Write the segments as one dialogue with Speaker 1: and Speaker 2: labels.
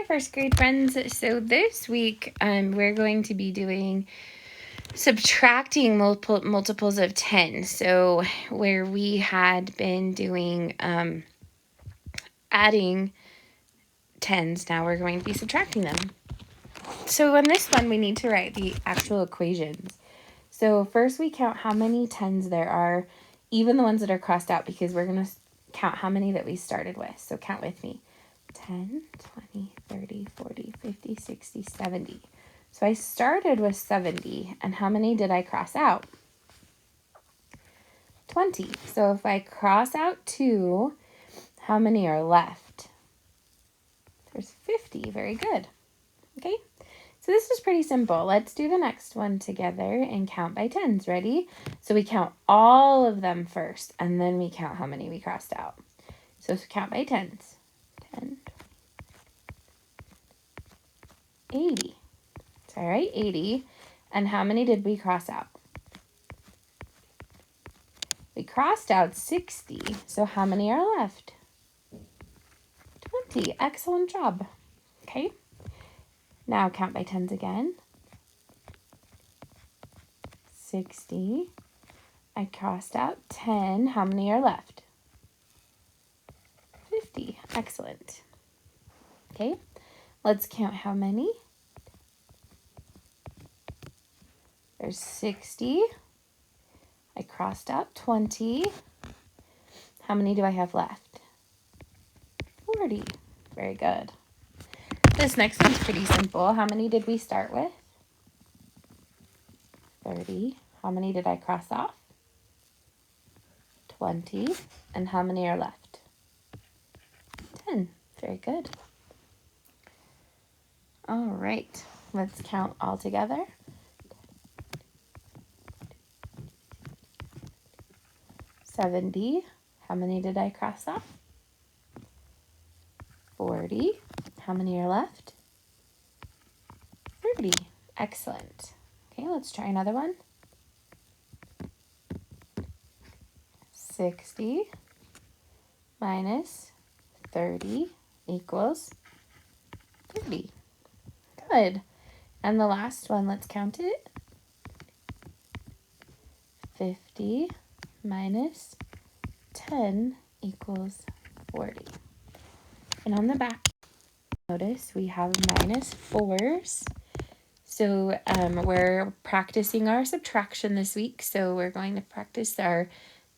Speaker 1: first grade friends. So this week we're going to be doing subtracting multiples of 10. So where we had been doing adding tens, now we're going to be subtracting them. So on this one we need to write the actual equations. So first we count how many tens there are, even the ones that are crossed out, because we're going to count how many that we started with. So count with me. 10, 20, 30, 40, 50, 60, 70. So I started with 70, and how many did I cross out? 20. So if I cross out 2, how many are left? There's 50. Very good. Okay, so this is pretty simple. Let's do the next one together and count by tens. Ready? So we count all of them first, and then we count how many we crossed out. So count by tens. 10, 80. All right, 80. And how many did we cross out? We crossed out 60. So how many are left? 20. Excellent job. Okay. Now count by tens again. 60. I crossed out 10. How many are left? 50. Excellent. Okay. Let's count how many. There's 60. I crossed out 20. How many do I have left? 40. Very good. This next one's pretty simple. How many did we start with? 30. How many did I cross off? 20. And how many are left? 10. Very good. All right. Let's count all together. 70. How many did I cross off? 40. How many are left? 30. Excellent. Okay, let's try another one. 60 minus 30 equals 30. Good. And the last one, let's count it. 50 minus 10 equals 40. And on the back, notice we have minus 4s. So we're practicing our subtraction this week. So we're going to practice our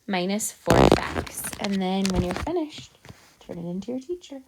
Speaker 1: minus 4 facts. And then when you're finished, turn it into your teacher.